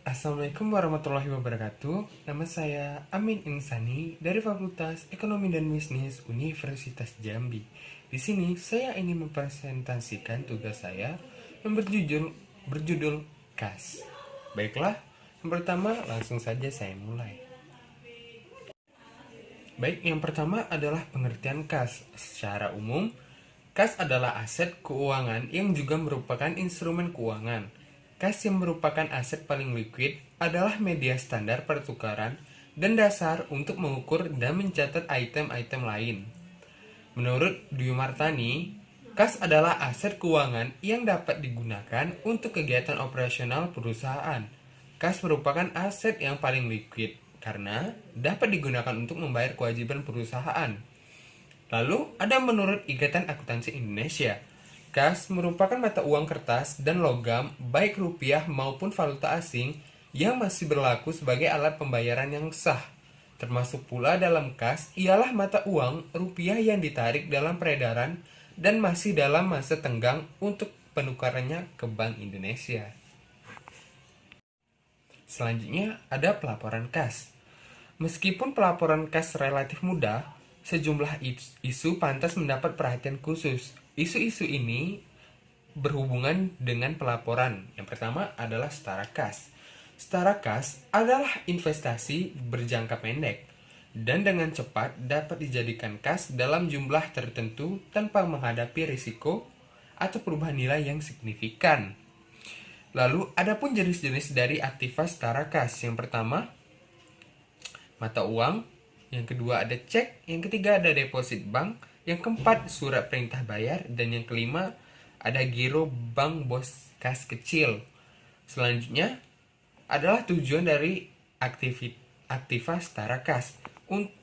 Assalamualaikum warahmatullahi wabarakatuh. Nama saya Amin Insani dari Fakultas Ekonomi dan Bisnis Universitas Jambi. Di sini saya ingin mempresentasikan tugas saya yang berjudul KAS. Baiklah, yang pertama langsung saja saya mulai. Baik, yang pertama adalah pengertian kas. Secara umum, kas adalah aset keuangan yang juga merupakan instrumen keuangan. Kas yang merupakan aset paling liquid adalah media standar pertukaran dan dasar untuk mengukur dan mencatat item-item lain. Menurut Dwi Martani, kas adalah aset keuangan yang dapat digunakan untuk kegiatan operasional perusahaan. Kas merupakan aset yang paling liquid karena dapat digunakan untuk membayar kewajiban perusahaan. Lalu ada menurut Ikatan Akuntansi Indonesia, kas merupakan mata uang kertas dan logam baik rupiah maupun valuta asing yang masih berlaku sebagai alat pembayaran yang sah. Termasuk pula dalam kas ialah mata uang rupiah yang ditarik dalam peredaran dan masih dalam masa tenggang untuk penukarannya ke Bank Indonesia. Selanjutnya ada pelaporan kas. Meskipun pelaporan kas relatif mudah, sejumlah isu pantas mendapat perhatian khusus. Isu-isu ini berhubungan dengan pelaporan. Yang pertama adalah setara kas. Setara kas adalah investasi berjangka pendek dan dengan cepat dapat dijadikan kas dalam jumlah tertentu tanpa menghadapi risiko atau perubahan nilai yang signifikan. Lalu, ada pun jenis-jenis dari aktiva setara kas. Yang pertama, mata uang. Yang kedua ada cek. Yang ketiga ada deposit bank. Yang keempat, surat perintah bayar. Dan yang kelima, ada giro bank bos kas kecil. Selanjutnya, adalah tujuan dari aktiva setara kas.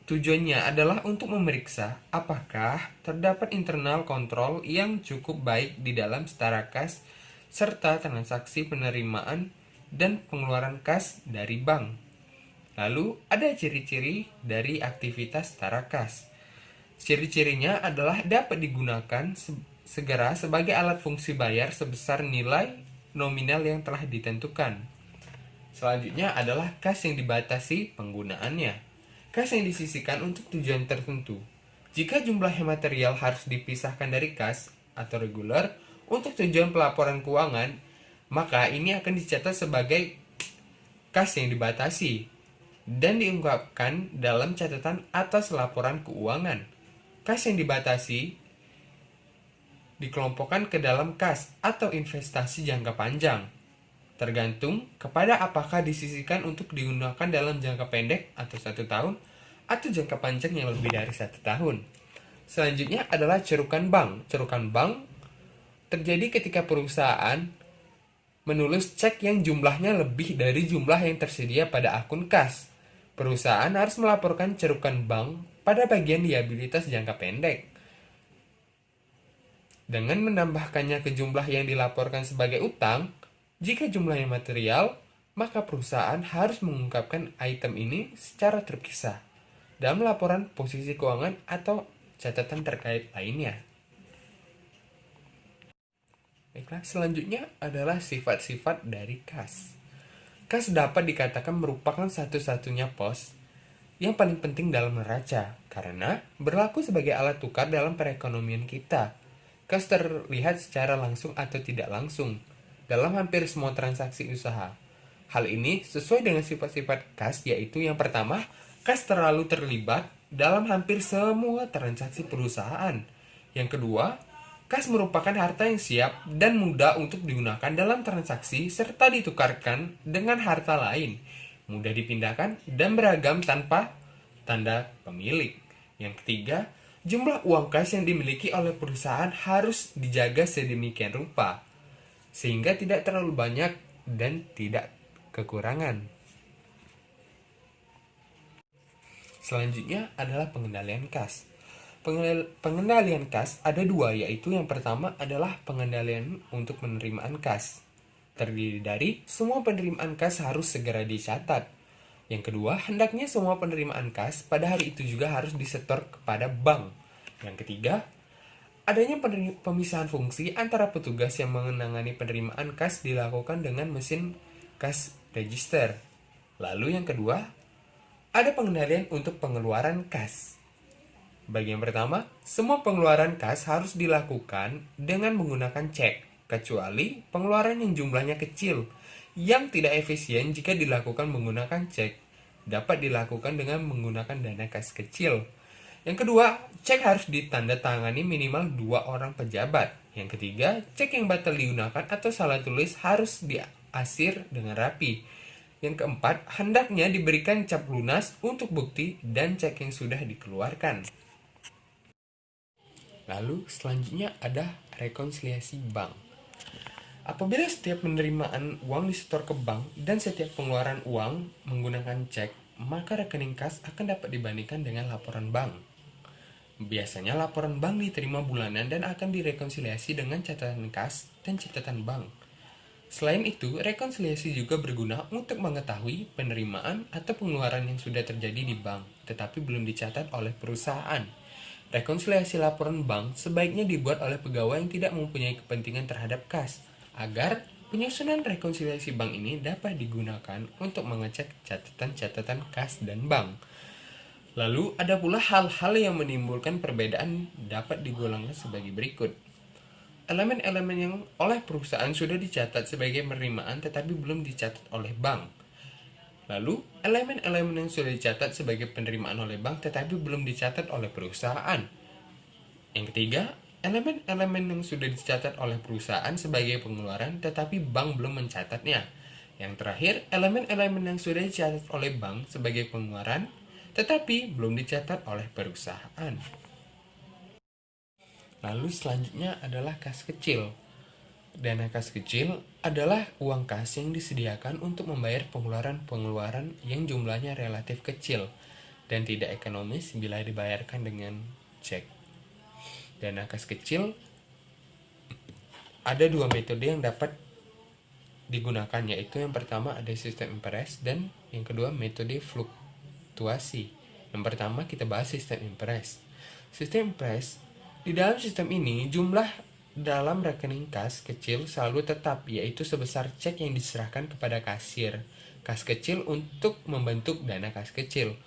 Tujuannya adalah untuk memeriksa apakah terdapat internal kontrol yang cukup baik di dalam setara kas serta transaksi penerimaan dan pengeluaran kas dari bank. Lalu ada ciri-ciri dari aktivitas setara kas. Ciri-cirinya adalah dapat digunakan segera sebagai alat fungsi bayar sebesar nilai nominal yang telah ditentukan. Selanjutnya adalah kas yang dibatasi penggunaannya. Kas yang disisihkan untuk tujuan tertentu. Jika jumlah material harus dipisahkan dari kas atau reguler untuk tujuan pelaporan keuangan, maka ini akan dicatat sebagai kas yang dibatasi dan diungkapkan dalam catatan atas laporan keuangan. Kas yang dibatasi dikelompokkan ke dalam kas atau investasi jangka panjang, tergantung kepada apakah disisihkan untuk digunakan dalam jangka pendek atau 1 tahun atau jangka panjang yang lebih dari 1 tahun. Selanjutnya adalah cerukan bank. Cerukan bank terjadi ketika perusahaan menulis cek yang jumlahnya lebih dari jumlah yang tersedia pada akun kas. Perusahaan harus melaporkan cerukan bank pada bagian liabilitas jangka pendek. Dengan menambahkannya ke jumlah yang dilaporkan sebagai utang, jika jumlahnya material, maka perusahaan harus mengungkapkan item ini secara terpisah dalam laporan posisi keuangan atau catatan terkait lainnya. Baiklah, selanjutnya adalah sifat-sifat dari kas. Kas dapat dikatakan merupakan satu-satunya pos yang paling penting dalam neraca, karena berlaku sebagai alat tukar dalam perekonomian kita. Kas terlihat secara langsung atau tidak langsung dalam hampir semua transaksi usaha. Hal ini sesuai dengan sifat-sifat kas, yaitu yang pertama, kas terlalu terlibat dalam hampir semua transaksi perusahaan. Yang kedua, kas merupakan harta yang siap dan mudah untuk digunakan dalam transaksi serta ditukarkan dengan harta lain, mudah dipindahkan dan beragam tanpa tanda pemilik. Yang ketiga, jumlah uang kas yang dimiliki oleh perusahaan harus dijaga sedemikian rupa sehingga tidak terlalu banyak dan tidak kekurangan. Selanjutnya adalah pengendalian kas. Pengendalian kas ada dua, yaitu yang pertama adalah pengendalian untuk penerimaan kas. Terdiri dari semua penerimaan kas harus segera dicatat. Yang kedua, hendaknya semua penerimaan kas pada hari itu juga harus disetor kepada bank. Yang ketiga, adanya pemisahan fungsi antara petugas yang menangani penerimaan kas dilakukan dengan mesin kas register. Lalu yang kedua, ada pengendalian untuk pengeluaran kas. Bagian pertama, semua pengeluaran kas harus dilakukan dengan menggunakan cek, kecuali pengeluaran yang jumlahnya kecil, yang tidak efisien jika dilakukan menggunakan cek, dapat dilakukan dengan menggunakan dana kas kecil. Yang kedua, cek harus ditandatangani minimal 2 orang pejabat. Yang ketiga, cek yang batal digunakan atau salah tulis harus diasir dengan rapi. Yang keempat, hendaknya diberikan cap lunas untuk bukti dan cek yang sudah dikeluarkan. Lalu selanjutnya ada rekonsiliasi bank. Apabila setiap penerimaan uang disetor ke bank dan setiap pengeluaran uang menggunakan cek, maka rekening kas akan dapat dibandingkan dengan laporan bank. Biasanya laporan bank diterima bulanan dan akan direkonsiliasi dengan catatan kas dan catatan bank. Selain itu, rekonsiliasi juga berguna untuk mengetahui penerimaan atau pengeluaran yang sudah terjadi di bank, tetapi belum dicatat oleh perusahaan. Rekonsiliasi laporan bank sebaiknya dibuat oleh pegawai yang tidak mempunyai kepentingan terhadap kas, agar penyusunan rekonsiliasi bank ini dapat digunakan untuk mengecek catatan-catatan kas dan bank. Lalu ada pula hal-hal yang menimbulkan perbedaan dapat digolongkan sebagai berikut. Elemen-elemen yang oleh perusahaan sudah dicatat sebagai penerimaan tetapi belum dicatat oleh bank. Lalu, elemen-elemen yang sudah dicatat sebagai penerimaan oleh bank tetapi belum dicatat oleh perusahaan. Yang ketiga, elemen-elemen yang sudah dicatat oleh perusahaan sebagai pengeluaran tetapi bank belum mencatatnya. Yang terakhir, elemen-elemen yang sudah dicatat oleh bank sebagai pengeluaran tetapi belum dicatat oleh perusahaan. Lalu selanjutnya adalah kas kecil. Dana kas kecil adalah uang kas yang disediakan untuk membayar pengeluaran-pengeluaran yang jumlahnya relatif kecil dan tidak ekonomis bila dibayarkan dengan cek. Dana kas kecil ada 2 metode yang dapat digunakan, yaitu yang pertama ada sistem impress dan yang kedua metode fluktuasi. Yang pertama kita bahas sistem impress. Sistem impress, di dalam sistem ini jumlah dalam rekening kas kecil selalu tetap, yaitu sebesar cek yang diserahkan kepada kasir kas kecil untuk membentuk dana kas kecil.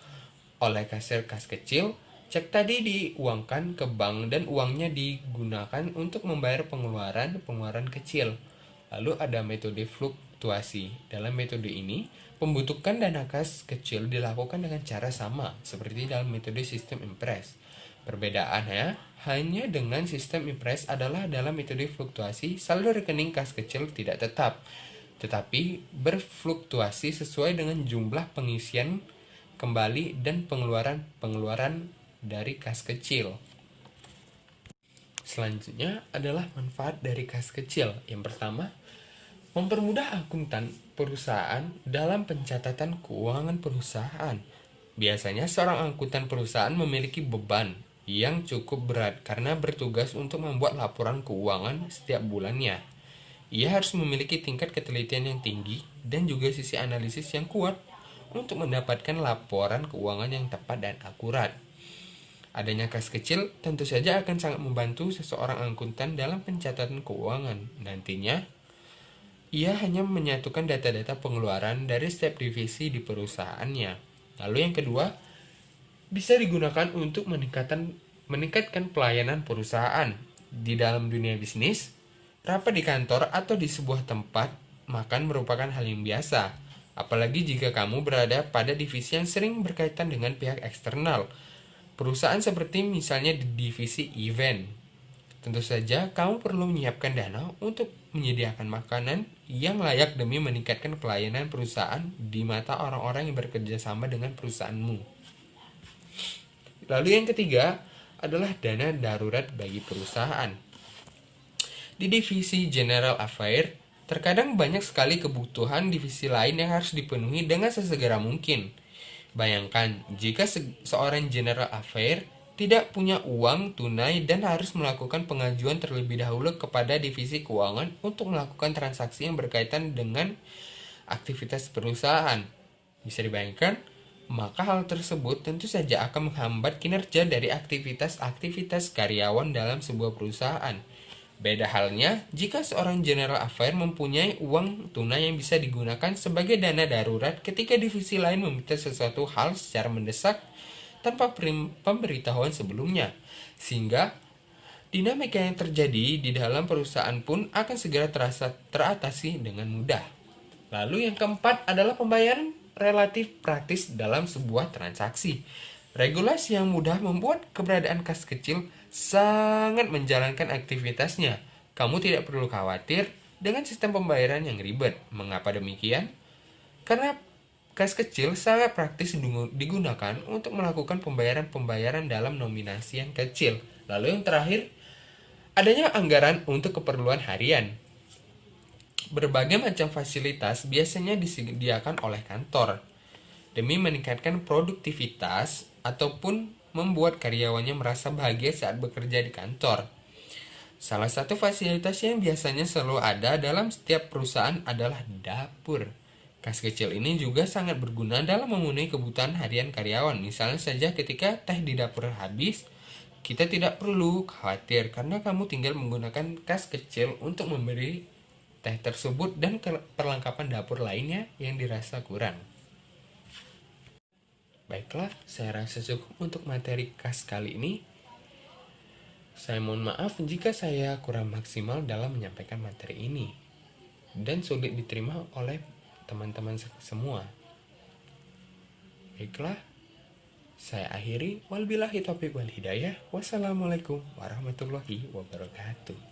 Oleh kasir kas kecil, cek tadi diuangkan ke bank dan uangnya digunakan untuk membayar pengeluaran kecil. Lalu ada metode fluktuasi. Dalam metode ini, pembentukan dana kas kecil dilakukan dengan cara sama seperti dalam metode sistem impress. Perbedaannya hanya dengan sistem impress adalah dalam metode fluktuasi, saldo rekening kas kecil tidak tetap, tetapi berfluktuasi sesuai dengan jumlah pengisian kembali dan pengeluaran dari kas kecil. Selanjutnya adalah manfaat dari kas kecil. Yang pertama, mempermudah akuntan perusahaan dalam pencatatan keuangan perusahaan. Biasanya seorang akuntan perusahaan memiliki beban yang cukup berat karena bertugas untuk membuat laporan keuangan setiap bulannya. Ia harus memiliki tingkat ketelitian yang tinggi dan juga sisi analisis yang kuat untuk mendapatkan laporan keuangan yang tepat dan akurat. Adanya kas kecil tentu saja akan sangat membantu seseorang akuntan dalam pencatatan keuangan. Nantinya, ia hanya menyatukan data-data pengeluaran dari setiap divisi di perusahaannya. Lalu yang kedua, bisa digunakan untuk meningkatkan pelayanan perusahaan. Di dalam dunia bisnis, rapat di kantor atau di sebuah tempat makan merupakan hal yang biasa. Apalagi jika kamu berada pada divisi yang sering berkaitan dengan pihak eksternal. Perusahaan seperti misalnya di divisi event. Tentu saja kamu perlu menyiapkan dana untuk menyediakan makanan yang layak demi meningkatkan pelayanan perusahaan di mata orang-orang yang bekerja sama dengan perusahaanmu. Lalu yang ketiga adalah dana darurat bagi perusahaan. Di divisi General Affairs, terkadang banyak sekali kebutuhan divisi lain yang harus dipenuhi dengan sesegera mungkin. Bayangkan jika seorang General Affairs tidak punya uang tunai dan harus melakukan pengajuan terlebih dahulu kepada divisi keuangan untuk melakukan transaksi yang berkaitan dengan aktivitas perusahaan. Bisa dibayangkan? Maka hal tersebut tentu saja akan menghambat kinerja dari aktivitas-aktivitas karyawan dalam sebuah perusahaan. Beda halnya jika seorang general affair mempunyai uang tunai yang bisa digunakan sebagai dana darurat ketika divisi lain meminta sesuatu hal secara mendesak tanpa pemberitahuan sebelumnya. Sehingga dinamika yang terjadi di dalam perusahaan pun akan segera teratasi dengan mudah. Lalu yang keempat adalah pembayaran relatif praktis dalam sebuah transaksi. Regulasi yang mudah membuat keberadaan kas kecil sangat menjalankan aktivitasnya. Kamu tidak perlu khawatir dengan sistem pembayaran yang ribet. Mengapa demikian? Karena kas kecil sangat praktis digunakan untuk melakukan pembayaran-pembayaran dalam nominasi yang kecil. Lalu yang terakhir, adanya anggaran untuk keperluan harian. Berbagai macam fasilitas biasanya disediakan oleh kantor demi meningkatkan produktivitas ataupun membuat karyawannya merasa bahagia saat bekerja di kantor. Salah satu fasilitas yang biasanya selalu ada dalam setiap perusahaan adalah dapur. Kas kecil ini juga sangat berguna dalam memenuhi kebutuhan harian karyawan. Misalnya saja ketika teh di dapur habis, kita tidak perlu khawatir karena kamu tinggal menggunakan kas kecil untuk memberi teh tersebut dan perlengkapan dapur lainnya yang dirasa kurang. Baiklah, saya rasa cukup untuk materi kas kali ini. Saya mohon maaf jika saya kurang maksimal dalam menyampaikan materi ini dan sulit diterima oleh teman-teman semua. Baiklah, saya akhiri. Wabillahi taufiq wal hidayah. Wassalamualaikum warahmatullahi wabarakatuh.